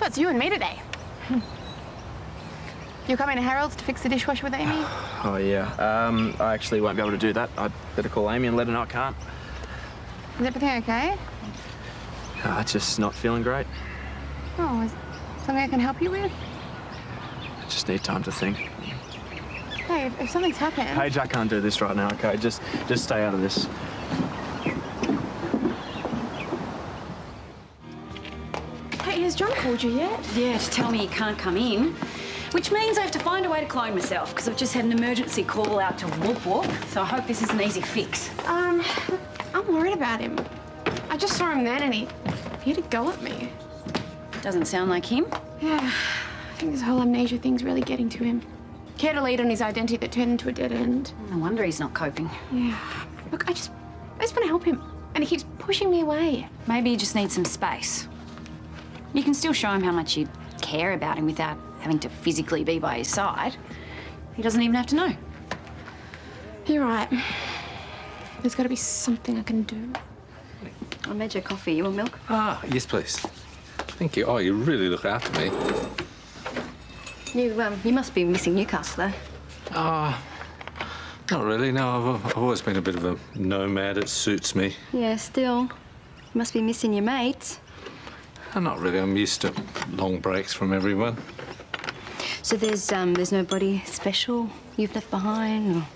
So it's you and me today. You're coming to Harold's to fix the dishwasher with Amy? Oh, yeah. I actually won't be able to do that. I'd better call Amy and let her know I can't. Is everything okay? Just not feeling great. Oh, is something I can help you with? I just need time to think. Hey, if something's happened... Paige, I can't do this right now, okay? Just stay out of this. Hey, has John called you yet? Yeah, to tell me he can't come in. Which means I have to find a way to clone myself, because I've just had an emergency call out to Whoop Whoop, so I hope this is an easy fix. I'm worried about him. I just saw him then and he had a go at me. Doesn't sound like him. Yeah, I think this whole amnesia thing's really getting to him. He had a lead on his identity that turned into a dead end. No wonder he's not coping. Yeah. Look, I just want to help him, and he keeps pushing me away. Maybe you just need some space. You can still show him how much you care about him without having to physically be by his side. He doesn't even have to know. You're right. There's got to be something I can do. I made you coffee. You want milk? Ah, yes, please. Thank you. Oh, you really look after me. You must be missing Newcastle, though. Not really. No, I've always been a bit of a nomad. It suits me. Yeah, still. You must be missing your mates. Not really. I'm used to long breaks from everyone. So there's nobody special you've left behind? Or...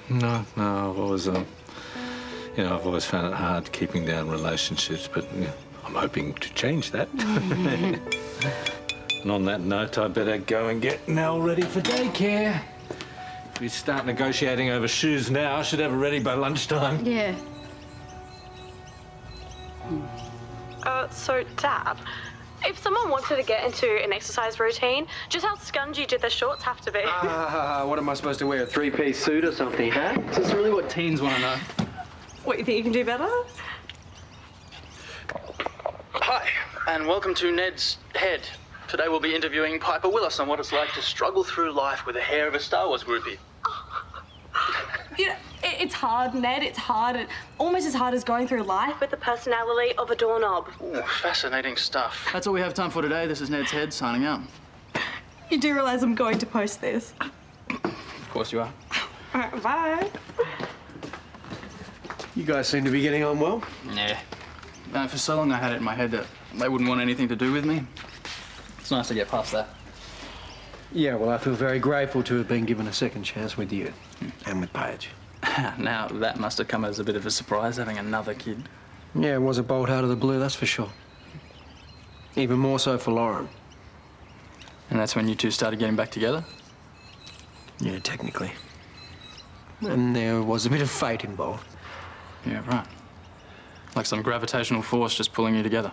No, I've always, I've always found it hard keeping down relationships, but I'm hoping to change that. And on that note, I better go and get Nell ready for daycare. If we start negotiating over shoes now, I should have it ready by lunchtime. Yeah. So, Dad, if someone wanted to get into an exercise routine, just how scungy do their shorts have to be? What am I supposed to wear, a three-piece suit or something, huh? Is this really what teens want to know? What, you think you can do better? Hi, and welcome to Ned's Head. Today we'll be interviewing Piper Willis on what it's like to struggle through life with the hair of a Star Wars groupie. You know, it's hard, Ned. It's hard. Almost as hard as going through life with the personality of a doorknob. Ooh, fascinating stuff. That's all we have time for today. This is Ned's Head signing out. You do realise I'm going to post this? Of course you are. All right, bye. You guys seem to be getting on well. Yeah. For so long I had it in my head that they wouldn't want anything to do with me. It's nice to get past that. Yeah, well, I feel very grateful to have been given a second chance with you and with Paige. Now, that must have come as a bit of a surprise, having another kid. Yeah, it was a bolt out of the blue, that's for sure. Even more so for Lauren. And that's when you two started getting back together? Yeah, technically. And there was a bit of fate involved. Yeah, right. Like some gravitational force just pulling you together.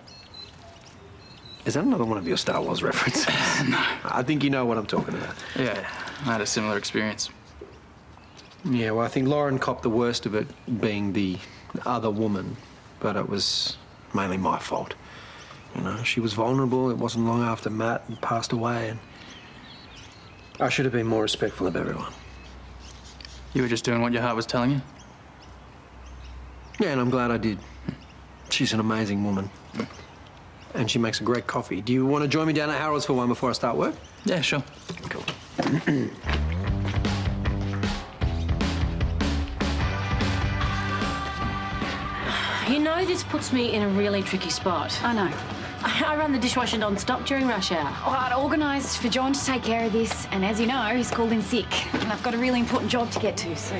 Is that another one of your Star Wars references? No. I think you know what I'm talking about. Yeah, I had a similar experience. Yeah, well, I think Lauren copped the worst of it being the other woman, but it was mainly my fault. You know, she was vulnerable. It wasn't long after Matt passed away, and I should have been more respectful of everyone. You were just doing what your heart was telling you? Yeah, and I'm glad I did. She's an amazing woman. And she makes a great coffee. Do you want to join me down at Harold's for one before I start work? Yeah, sure. Cool. You know, this puts me in a really tricky spot. I know. I run the dishwasher non-stop during rush hour. Well, I'd organised for John to take care of this, and as you know, he's called in sick. And I've got a really important job to get to, so...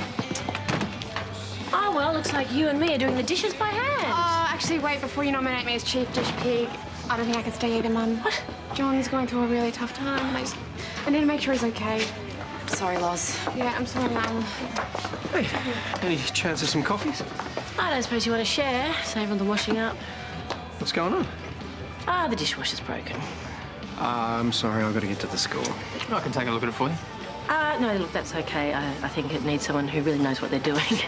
Oh, well, looks like you and me are doing the dishes by hand. Actually, wait, before you nominate me as chief dish pig, I don't think I can stay either, Mum. What? John's going through a really tough time, and I need to make sure he's okay. Sorry, Loz. Yeah, I'm sorry, Mum. Hey, any chance of some coffees? I don't suppose you want to share, save on the washing up. What's going on? The dishwasher's broken. I'm sorry, I've got to get to the school. I can take a look at it for you. No, look, that's okay. I think it needs someone who really knows what they're doing.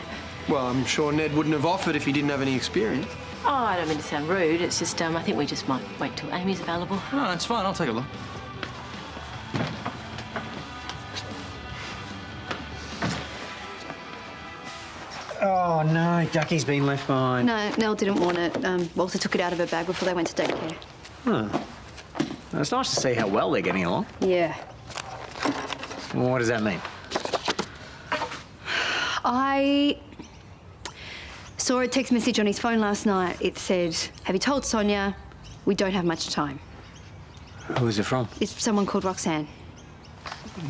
Well, I'm sure Ned wouldn't have offered if he didn't have any experience. Oh, I don't mean to sound rude. It's just, I think we just might wait till Amy's available. No, that's fine. I'll take a look. Oh, no, Ducky's been left behind. No, Nell didn't want it. Walter took it out of her bag before they went to daycare. Huh. It's nice to see how well they're getting along. Yeah. Well, what does that mean? I saw a text message on his phone last night. It said, have you told Sonya we don't have much time? Who is it from? It's someone called Roxanne.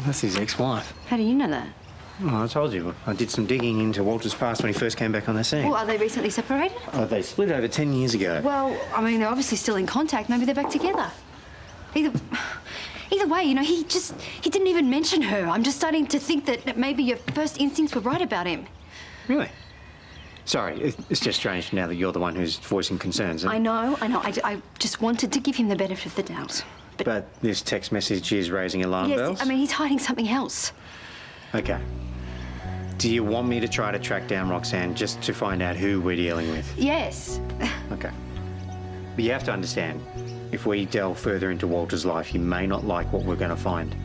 That's his ex-wife. How do you know that? Oh, I told you. I did some digging into Walter's past when he first came back on the scene. Well, are they recently separated? Oh, they split over 10 years ago. Well, I mean, they're obviously still in contact. Maybe they're back together. Either way, you know, he didn't even mention her. I'm just starting to think that maybe your first instincts were right about him. Really? Sorry, it's just strange now that you're the one who's voicing concerns. I know. I just wanted to give him the benefit of the doubt. But this text message is raising alarm bells? Yes, I mean, he's hiding something else. Okay. Do you want me to try to track down Roxanne just to find out who we're dealing with? Yes. Okay. But you have to understand, if we delve further into Walter's life, you may not like what we're going to find.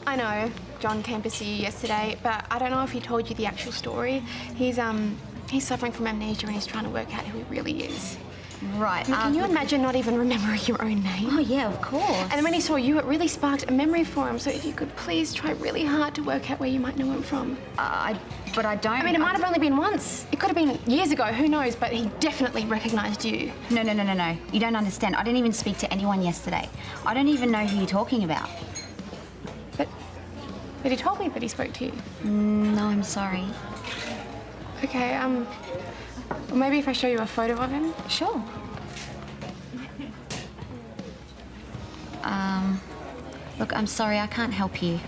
I know John came to see you yesterday, but I don't know if he told you the actual story. He's suffering from amnesia and he's trying to work out who he really is. Right. Can you imagine not even remembering your own name? Oh, yeah, of course. And then when he saw you, it really sparked a memory for him. So if you could please try really hard to work out where you might know him from. But I don't... I mean, it might have only been once. It could have been years ago, who knows, but he definitely recognised you. No. You don't understand. I didn't even speak to anyone yesterday. I don't even know who you're talking about. But he told me that he spoke to you. No, I'm sorry. Okay, well, maybe if I show you a photo of him? Sure. Look, I'm sorry, I can't help you.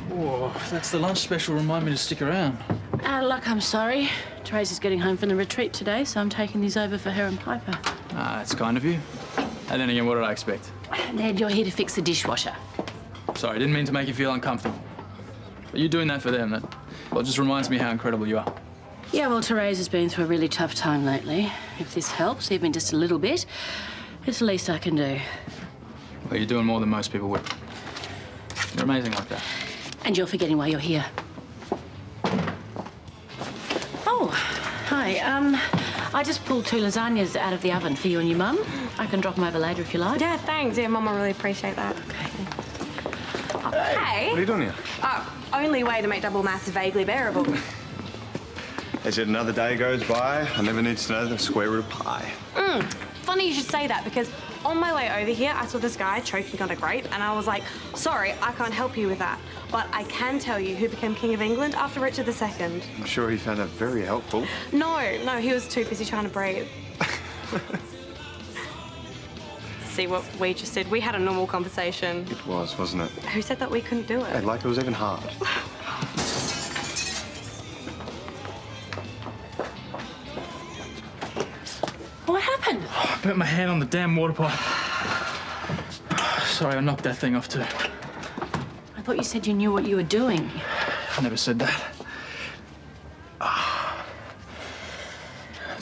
Whoa, that's the lunch special. Remind me to stick around. Look, I'm sorry. Terese's getting home from the retreat today, so I'm taking these over for her and Piper. It's kind of you. And then again, what did I expect? Ned, you're here to fix the dishwasher. Sorry, didn't mean to make you feel uncomfortable. But you doing that for them, well, it just reminds me how incredible you are. Yeah, well, Terese has been through a really tough time lately. If this helps, even just a little bit, it's the least I can do. Well, you're doing more than most people would. You're amazing like that. And you're forgetting why you're here. Oh, hi. I just pulled 2 lasagnas out of the oven for you and your mum. I can drop them over later if you like. Yeah, thanks. Yeah, Mum, I really appreciate that. Hey. What are you doing here? Only way to make double maths vaguely bearable. As yet another day goes by, I never need to know the square root of pi. Funny you should say that, because on my way over here, I saw this guy choking on a grape, and I was like, sorry, I can't help you with that. But I can tell you who became King of England after Richard II. I'm sure he found that very helpful. No, he was too busy trying to breathe. See what we just did? We had a normal conversation. It was, wasn't it? Who said that we couldn't do it? Like it was even hard. What happened? I burnt my hand on the damn water pipe. Sorry, I knocked that thing off too. I thought you said you knew what you were doing. I never said that.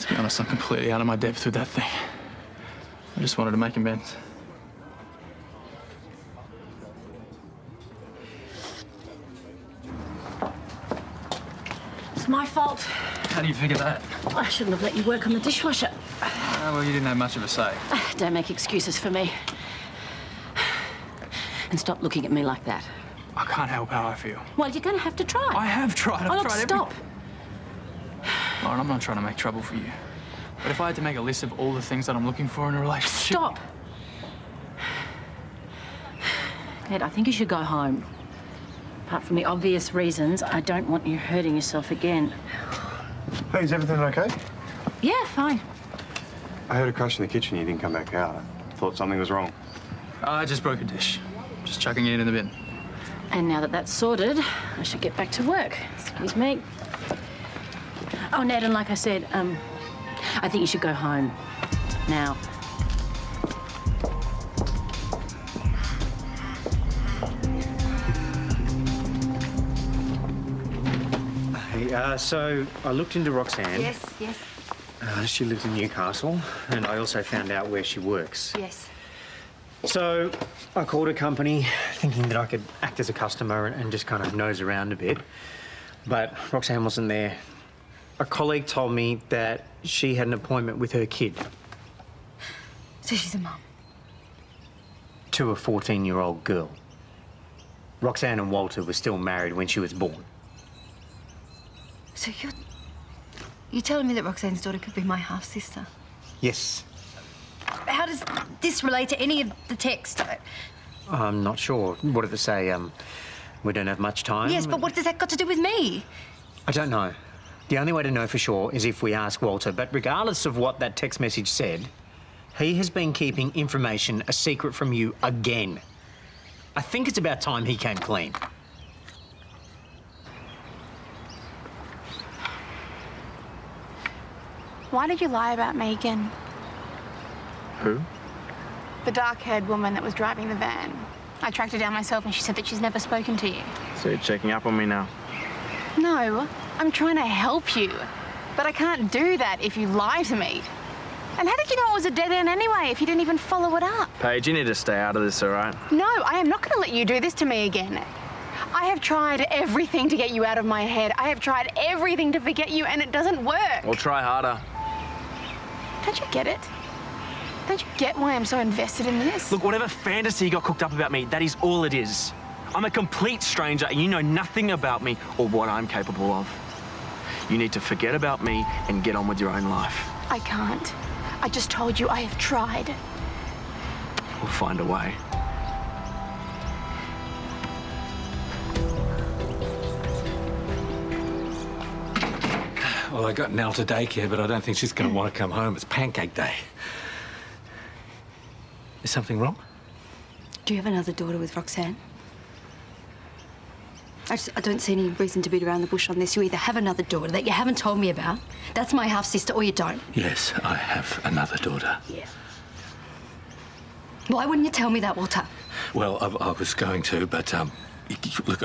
To be honest, I'm completely out of my depth with that thing. I just wanted to make amends. It's my fault. How do you figure that? I shouldn't have let you work on the dishwasher. Well, you didn't have much of a say. Don't make excuses for me. And stop looking at me like that. I can't help how I feel. Well, you're going to have to try. I have tried. I've look, tried stop. Lauren, I'm not trying to make trouble for you. But if I had to make a list of all the things that I'm looking for in a relationship... Stop. Ned, I think you should go home. Apart from the obvious reasons, I don't want you hurting yourself again. Hey, is everything okay? Yeah, fine. I heard a crash in the kitchen. You didn't come back out. I thought something was wrong. I just broke a dish. Just chucking it in the bin. And now that that's sorted, I should get back to work. Excuse me. Oh, Ned, and like I said, I think you should go home. Now. Hey, so I looked into Roxanne. Yes. She lives in Newcastle, and I also found out where she works. Yes. So I called her company thinking that I could act as a customer and just kind of nose around a bit. But Roxanne wasn't there. A colleague told me that she had an appointment with her kid. So she's a mum. To a 14-year-old girl. Roxanne and Walter were still married when she was born. So you're telling me that Roxanne's daughter could be my half-sister? Yes. How does this relate to any of the text? I'm not sure. What did it say? We don't have much time? Yes, but what does that got to do with me? I don't know. The only way to know for sure is if we ask Walter. But regardless of what that text message said, he has been keeping information a secret from you again. I think it's about time he came clean. Why did you lie about me again? Who? The dark-haired woman that was driving the van. I tracked her down myself and she said that she's never spoken to you. So you're checking up on me now? No, I'm trying to help you. But I can't do that if you lie to me. And how did you know it was a dead end anyway if you didn't even follow it up? Paige, you need to stay out of this, all right? No, I am not going to let you do this to me again. I have tried everything to get you out of my head. I have tried everything to forget you and it doesn't work. Well, try harder. Don't you get it? Don't you get why I'm so invested in this? Look, whatever fantasy you got cooked up about me, that is all it is. I'm a complete stranger and you know nothing about me or what I'm capable of. You need to forget about me and get on with your own life. I can't. I just told you I have tried. We'll find a way. Well, I got Nell to daycare, but I don't think she's going to want to come home. It's pancake day. Is something wrong? Do you have another daughter with Roxanne? I don't see any reason to beat around the bush on this. You either have another daughter that you haven't told me about, that's my half-sister, or you don't. Yes, I have another daughter. Yeah. Why wouldn't you tell me that, Walter? Well, I was going to, but, look,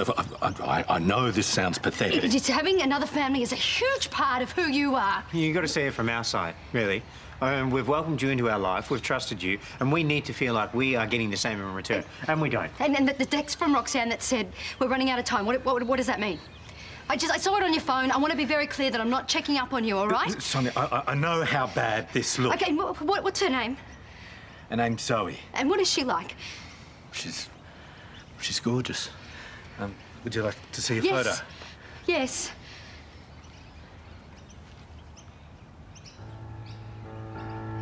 I know this sounds pathetic. Just having another family is a huge part of who you are. You've got to see it from our side, really. We've welcomed you into our life, we've trusted you, and we need to feel like we are getting the same in return, and we don't. And the text from Roxanne that said we're running out of time, what does that mean? I saw it on your phone. I want to be very clear that I'm not checking up on you, all right? Sonya, I know how bad this looks. Okay, what's her name? Her name's Zoe. And what is she like? She's gorgeous. Would you like to see a Yes. photo? Yes.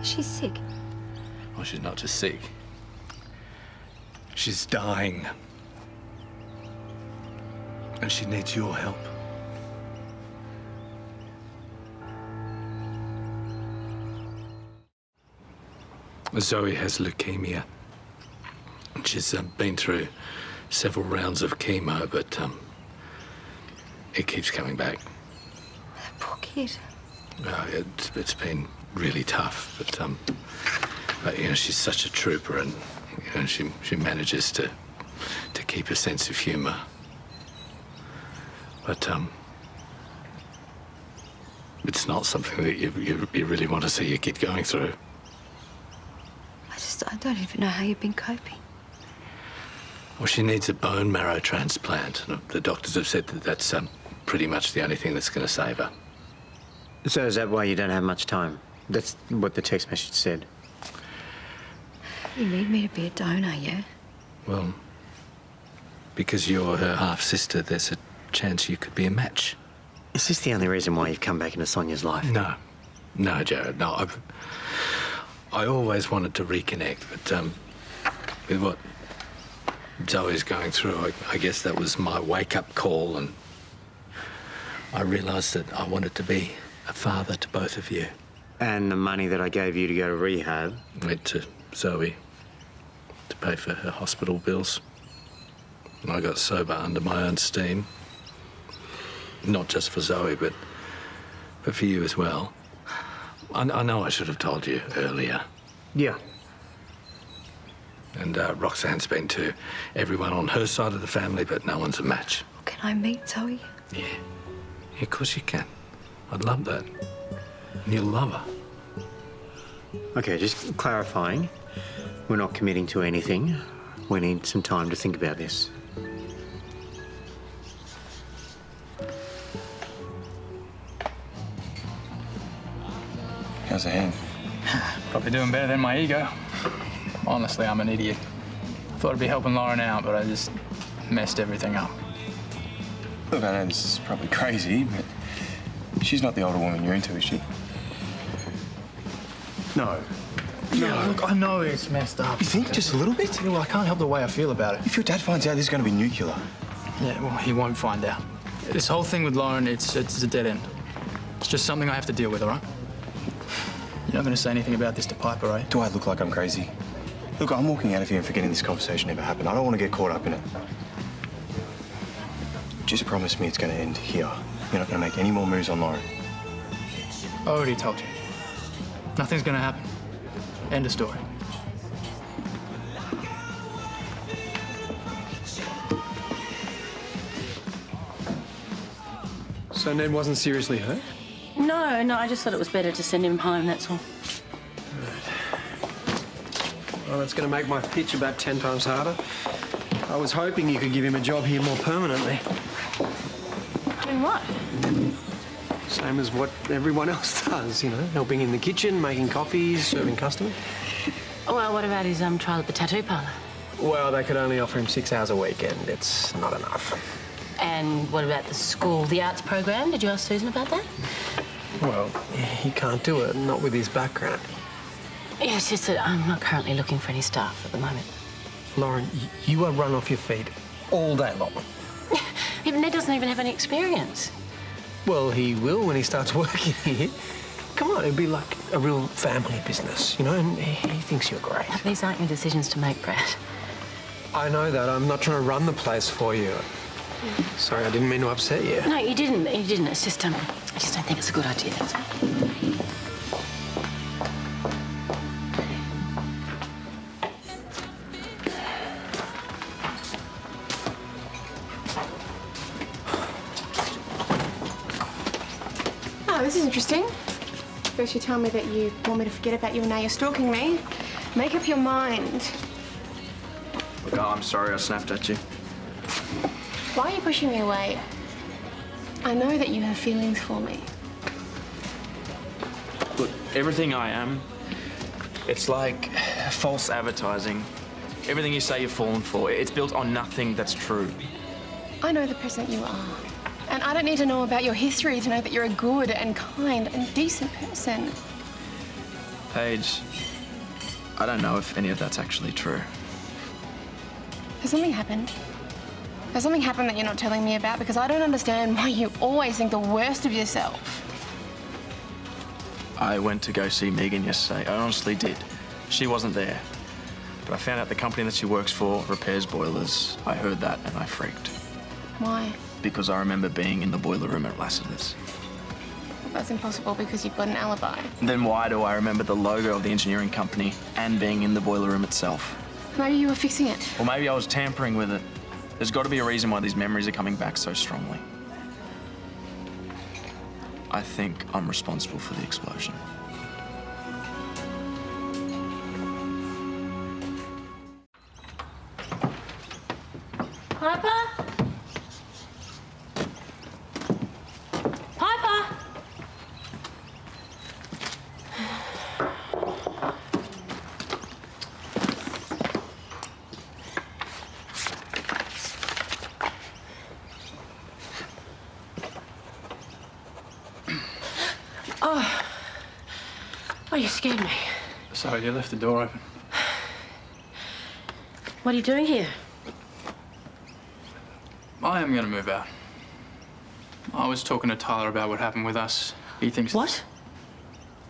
She's sick. Well, she's not just sick. She's dying. And she needs your help. Zoe has leukemia. She's been through several rounds of chemo, but it keeps coming back. That poor kid. It's been really tough, but you know, she's such a trooper, and you know, she manages to keep a sense of humour. But it's not something that you really want to see your kid going through. I don't even know how you've been coping. Well, she needs a bone marrow transplant. The doctors have said that that's pretty much the only thing that's going to save her. So is that why you don't have much time? That's what the text message said. You need me to be a donor, yeah? Well, because you're her half-sister, there's a chance you could be a match. Is this the only reason why you've come back into Sonia's life? No, Jared, no. I always wanted to reconnect, but with what Zoe's going through, I guess that was my wake-up call, and I realised that I wanted to be a father to both of you. And the money that I gave you to go to rehab? Went to Zoe to pay for her hospital bills. And I got sober under my own steam. Not just for Zoe, but for you as well. I know I should have told you earlier. Yeah. And Roxanne's been to everyone on her side of the family, but no one's a match. Can I meet Zoe? Yeah, of course you can. I'd love that. And you'll love her. Okay, just clarifying. We're not committing to anything. We need some time to think about this. How's the hand? Probably doing better than my ego. Honestly, I'm an idiot. I thought I'd be helping Lauren out, but I just messed everything up. Look, I know this is probably crazy, but she's not the older woman you're into, is she? No. Yeah, look, I know it's messed up. You think? Just a little bit? Yeah, well, I can't help the way I feel about it. If your dad finds out, this is going to be nuclear. Yeah, well, he won't find out. This whole thing with Lauren, it's a dead end. It's just something I have to deal with, all right? You're not going to say anything about this to Piper, right? Do I look like I'm crazy? Look, I'm walking out of here and forgetting this conversation ever happened. I don't want to get caught up in it. Just promise me it's going to end here. You're not going to make any more moves on Lauren. I already told you. Nothing's going to happen. End of story. So Ned wasn't seriously hurt? No, I just thought it was better to send him home, that's all. Well, that's going to make my pitch about 10 times harder. I was hoping you could give him a job here more permanently. Doing what? Same as what everyone else does, you know, helping in the kitchen, making coffees, serving customers. Well, what about his trial at the tattoo parlour? Well, they could only offer him 6 hours a week, and it's not enough. And what about the school, the arts program? Did you ask Susan about that? Well, he can't do it, not with his background. Yeah, it's just that I'm not currently looking for any staff at the moment. Lauren, you are run off your feet all day long. Yeah, but Ned doesn't even have any experience. Well, he will when he starts working here. Come on, it'd be like a real family business, you know, and he thinks you're great. But these aren't your decisions to make, Brad. I know that. I'm not trying to run the place for you. Sorry, I didn't mean to upset you. No, you didn't. You didn't. It's just, I just don't think it's a good idea, that's all. Oh, this is interesting. First you tell me that you want me to forget about you and now you're stalking me. Make up your mind. Look, I'm sorry I snapped at you. Why are you pushing me away? I know that you have feelings for me. Look, everything I am, it's like false advertising. Everything you say you've fallen for, it's built on nothing that's true. I know the person you are. And I don't need to know about your history to know that you're a good and kind and decent person. Paige, I don't know if any of that's actually true. Has something happened? Has something happened that you're not telling me about? Because I don't understand why you always think the worst of yourself. I went to go see Megan yesterday. I honestly did. She wasn't there. But I found out the company that she works for repairs boilers. I heard that and I freaked. Why? Because I remember being in the boiler room at Lassiters. Well, that's impossible because you've got an alibi. Then why do I remember the logo of the engineering company and being in the boiler room itself? Maybe you were fixing it. Or maybe I was tampering with it. There's got to be a reason why these memories are coming back so strongly. I think I'm responsible for the explosion. Piper? Piper? Oh, you scared me. Sorry, you left the door open. What are you doing here? I am going to move out. I was talking to Tyler about what happened with us. He thinks... What?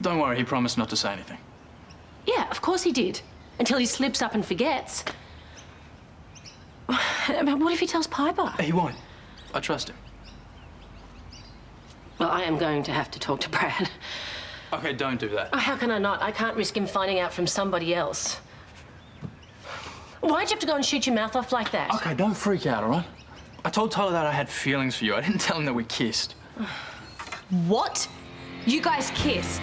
Don't worry, he promised not to say anything. Yeah, of course he did. Until he slips up and forgets. What if he tells Piper? He won't. I trust him. Well, I am going to have to talk to Brad. Okay, don't do that. Oh, how can I not? I can't risk him finding out from somebody else. Why'd you have to go and shoot your mouth off like that? Okay, don't freak out, all right? I told Tyler that I had feelings for you. I didn't tell him that we kissed. What? You guys kissed?